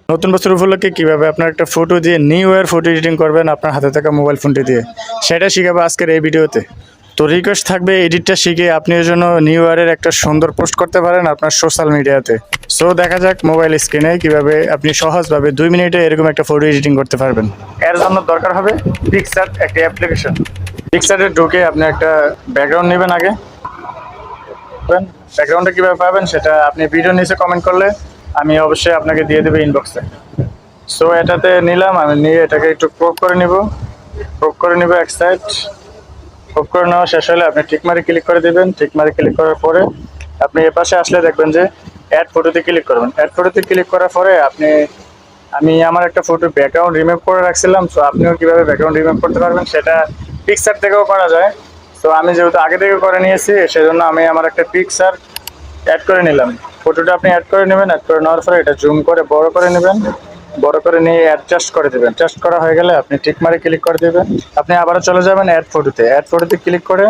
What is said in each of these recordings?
নতুন বছর উপলক্ষে কিভাবে আপনার একটা ফটো দিয়ে নিউ ইয়ার ফটো এডিটিং করবেন আপনার হাতে থাকা মোবাইল ফোনটি দিয়ে, সেটা শিখাবো আজকের এই ভিডিওতে। তো রিকোয়েস্ট থাকবে এডিটটা শিখে আপনি এর জন্য নিউ ইয়ারের একটা সুন্দর পোস্ট করতে পারেন আপনার সোশ্যাল মিডিয়াতে। সো দেখা যাক মোবাইল স্ক্রিনে কিভাবে আপনি সহজভাবে 2 মিনিটে এরকম একটা ফটো এডিটিং করতে পারবেন। এর জন্য দরকার হবে পিকচার একটা অ্যাপ্লিকেশন। পিকচারে ঢুকে আপনি একটা ব্যাকগ্রাউন্ড নেবেন আগে। ব্যাকগ্রাউন্ডটা কীভাবে পাবেন সেটা আপনি ভিডিও নিচে কমেন্ট করলে আমি অবশ্যই আপনাকে দিয়ে দেবো ইনবক্সে। সো এটাতে নিলাম, আমি নিয়ে এটাকে একটু ক্রপ করে নিব এক সাইড। ক্রপ করে নেওয়া শেষ হলে আপনি টিকমারি ক্লিক করে দেবেন। টিকমারি ক্লিক করার পরে আপনি এ পাশে আসলে দেখবেন যে অ্যাড ফটোতে ক্লিক করবেন। অ্যাড ফটোতে ক্লিক করার পরে আমি আমার একটা ফটো ব্যাকগ্রাউন্ড রিমুভ করে রাখছিলাম। সো আপনিও কীভাবে ব্যাকগ্রাউন্ড রিমুভ করতে পারবেন সেটা পিকচার থেকেও করা যায়। তো আমি যেহেতু আগে থেকে করে নিয়েছি সেজন্য আমি আমার একটা পিকচার অ্যাড করে নিলাম। ফটোটা আপনি অ্যাড করে নেবেন। অ্যাড করে নেওয়ার পরে এটা জুম করে বড় করে নেবেন। বড় করে নিয়ে অ্যাডজাস্ট করে দেবেন। অ্যাডজাস্ট করা হয়ে গেলে আপনি টিক মারে ক্লিক করে দেবেন। আপনি আবারও চলে যাবেন অ্যাড ফটোতে। অ্যাড ফটোতে ক্লিক করে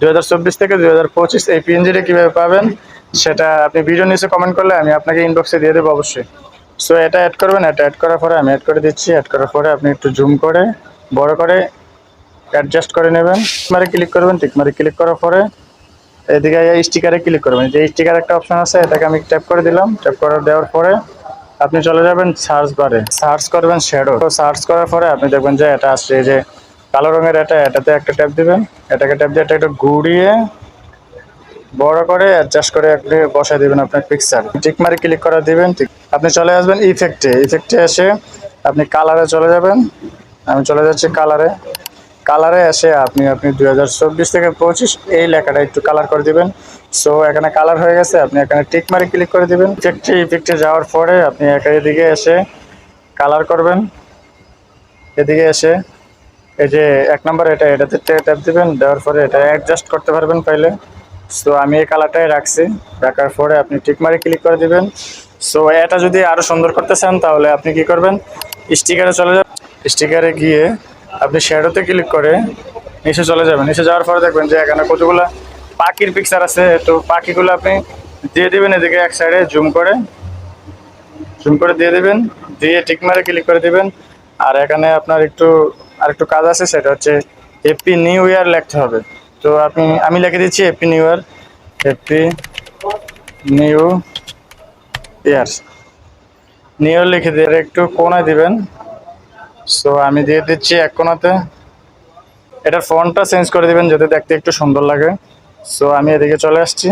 2024 থেকে 2025 এই পিএনজিটা কীভাবে পাবেন সেটা আপনি ভিডিও নিচে কমেন্ট করলে আমি আপনাকে ইনবক্সে দিয়ে দেবো অবশ্যই। সো এটা অ্যাড করবেন। এটা অ্যাড করার পরে আমি অ্যাড করে দিচ্ছি। অ্যাড করার পরে আপনি একটু জুম করে বড় করে অ্যাডজাস্ট করে নেবেন। মারে ক্লিক করবেন। টিক মারে ক্লিক করার পরে এদিকে স্টিকারে ক্লিক করবেন। যে স্টিকার একটা অপশন আছে এটাকে আমি ট্যাপ করে দিলাম। ট্যাপ করে দেওয়ার পরে আপনি চলে যাবেন সার্চ বারে, সার্চ করবেন শ্যাডো। তো সার্চ করার পরে আপনি দেখবেন যে এটা আসছে, এই যে কালো রঙের এটাতে একটা ট্যাপ দিবেন। এটাকে ট্যাপ দিয়ে এটা একটু ঘুরিয়ে বড় করে অ্যাডজাস্ট করে আপনি বসায় দিবেন আপনার পিকচার। টিক মারি ক্লিক করে দিবেন। ঠিক আপনি চলে আসবেন ইফেক্টে এসে আপনি কালারে চলে যাবেন। আমি চলে যাচ্ছি কালারে এসে আপনি 2024 থেকে 25 এই লেখাটা একটু কালার করে দিবেন। সো এখানে কালার হয়ে গেছে। আপনি এখানে টিক মারি ক্লিক করে দিবেন। ইফেক্টে যাওয়ার পরে আপনি এদিকে এসে কালার করবেন। এদিকে এসে এই যে 1 নম্বর এটাতে ট্যাপ দিবেন। দেওয়ার পরে এটা অ্যাডজাস্ট করতে পারবেন পাইলে। সো আমি এই কালারটাই রাখার পরে আপনি টিক মারি ক্লিক করে দিবেন। সো এটা যদি আরও সুন্দর করতে চান তাহলে আপনি কি করবেন, স্টিকারে চলে যাবেন। স্টিকারে গিয়ে আপনি শ্যাডোতে ক্লিক করে নিচে চলে যাবেন। নিচে যাওয়ার পরে দেখবেন যে এখানে কতগুলো পাখির পিকচার আছে। তো পাখিগুলো আপনি দিয়ে দিবেন এদিকে এক সাইডে জুম করে দিয়ে দিবেন। দিয়ে টিক মারে ক্লিক করে দিবেন। আর এখানে আপনার আরেকটু কাজ আছে, সেটা হচ্ছে হ্যাপি নিউ ইয়ার লিখতে হবে। তো আমি লিখে দিচ্ছি হ্যাপি নিউ ইয়ার লিখে দিয়ে একটু কোণায় দিবেন। সো আমি দিয়ে দিচ্ছি এক কোণাতে। এটার ফন্টটা চেঞ্জ করে দিবেন যাতে দেখতে একটু সুন্দর লাগে। সো আমি এদিকে চলে আসছি।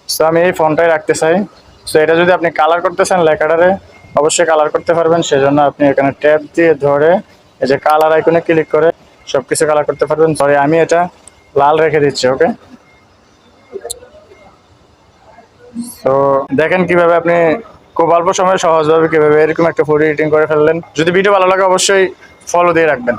সো আমি এই ফন্টটাই রাখতে চাই। সো এটা যদি আপনি কালার করতে চান লেখাটারে অবশ্যই কালার করতে পারবেন। সেজন্য আপনি এখানে ট্যাপ দিয়ে ধরে এই যে কালার আইকনে ক্লিক করে সব কিছু কালার করতে পারবেন। সরি, আমি এটা লাল রেখে দিচ্ছি। ওকে, তো দেখেন কিভাবে আপনি খুব অল্প সময়ে সহজভাবে কিভাবে এরকম একটা ফটো এডিটিং করে ফেললেন। যদি ভিডিও ভালো লাগে অবশ্যই ফলো দিয়ে রাখবেন।